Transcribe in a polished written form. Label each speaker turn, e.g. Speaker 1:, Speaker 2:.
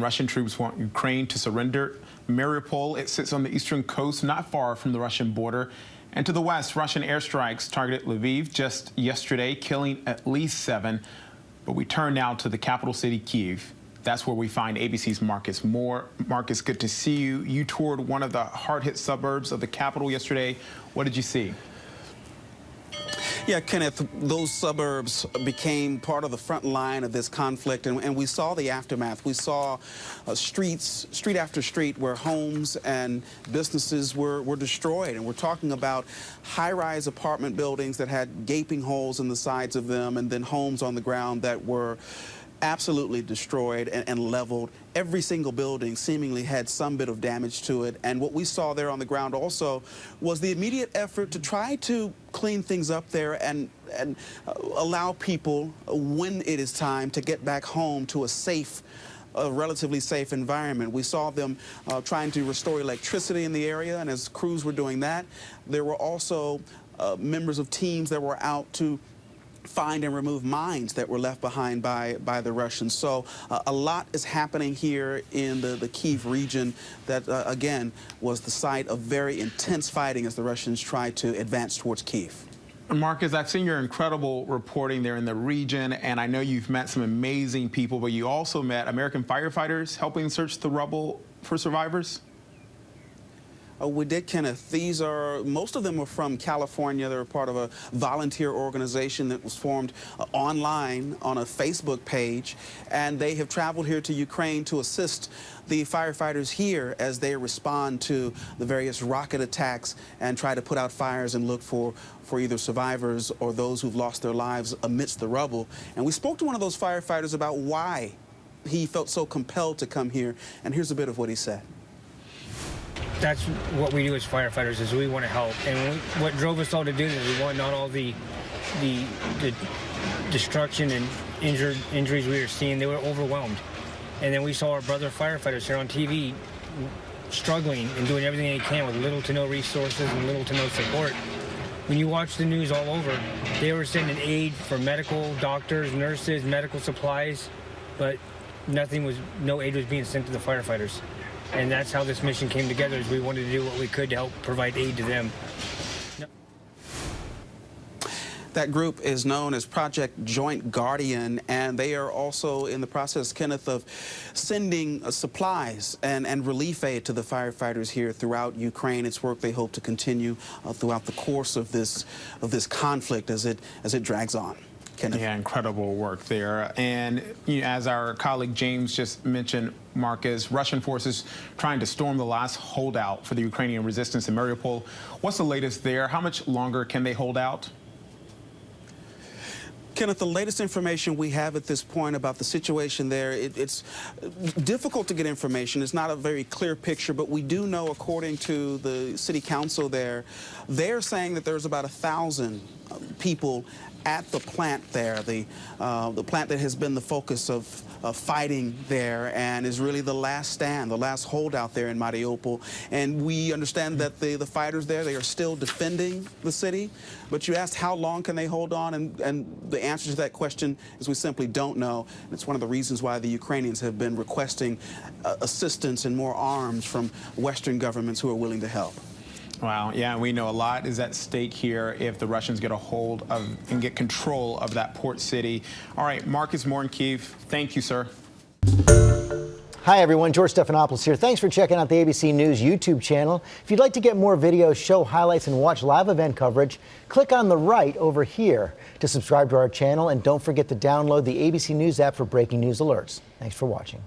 Speaker 1: Russian troops want Ukraine to surrender Mariupol. It sits on the eastern coast, not far from the Russian border. And to the west, Russian airstrikes targeted Lviv just yesterday, killing at least 7. But we turn now to the capital city, Kyiv. That's where we find ABC's Marcus Moore. Marcus, good to see you. You toured one of the hard-hit suburbs of the capital yesterday. What did you see?
Speaker 2: Yeah, Kenneth, those suburbs became part of the front line of this conflict, and we saw the aftermath. We saw street after street where homes and businesses were destroyed, and we're talking about high-rise apartment buildings that had gaping holes in the sides of them, and then homes on the ground that were absolutely destroyed and leveled. Every single building seemingly had some bit of damage to it, and what we saw there on the ground also was the immediate effort to try to clean things up there and allow people, when it is time, to get back home to a relatively safe environment. We saw them trying to restore electricity in the area, and as crews were doing that, there were also members of teams that were out to find and remove mines that were left behind by the Russians. So a lot is happening here in the Kyiv region that, again, was the site of very intense fighting as the Russians tried to advance towards Kyiv.
Speaker 1: Marcus, I've seen your incredible reporting there in the region, and I know you've met some amazing people, but you also met American firefighters helping search the rubble for survivors?
Speaker 2: We did, Kenneth. Most of them were from California. They were part of a volunteer organization that was formed online on a Facebook page, and they have traveled here to Ukraine to assist the firefighters here as they respond to the various rocket attacks and try to put out fires and look for either survivors or those who've lost their lives amidst the rubble. And we spoke to one of those firefighters about why he felt so compelled to come here, and here's a bit of what he said.
Speaker 3: That's what we do as firefighters, is we want to help. And what drove us all to do this is we want not all the destruction and injuries we were seeing. They were overwhelmed. And then we saw our brother firefighters here on TV struggling and doing everything they can with little to no resources and little to no support. When you watch the news all over, they were sending aid for medical, doctors, nurses, medical supplies, but no aid was being sent to the firefighters. And that's how this mission came together, is we wanted to do what we could to help provide aid to them.
Speaker 2: That group is known as Project Joint Guardian, and they are also in the process, Kenneth, of sending supplies and relief aid to the firefighters here throughout Ukraine. It's work they hope to continue throughout the course of this conflict as it drags on. Kenneth.
Speaker 1: Yeah, incredible work there. And as our colleague James just mentioned, Marcus, Russian forces trying to storm the last holdout for the Ukrainian resistance in Mariupol. What's the latest there? How much longer can they hold out?
Speaker 2: Kenneth, the latest information we have at this point about the situation there, it's difficult to get information. It's not a very clear picture, but we do know, according to the city council there, they're saying that there's about 1,000 people at the plant there, the plant that has been the focus of fighting there and is really the last stand, the last holdout there in Mariupol. And we understand that the fighters there, they are still defending the city. But you asked how long can they hold on, and the answer to that question is we simply don't know. And it's one of the reasons why the Ukrainians have been requesting assistance and more arms from Western governments who are willing to help.
Speaker 1: Wow, yeah, we know a lot is at stake here if the Russians get a hold of and get control of that port city. All right, Marcus Moore in Kyiv, thank you, sir.
Speaker 4: Hi, everyone. George Stephanopoulos here. Thanks for checking out the ABC News YouTube channel. If you'd like to get more videos, show highlights, and watch live event coverage, click on the right over here to subscribe to our channel. And don't forget to download the ABC News app for breaking news alerts. Thanks for watching.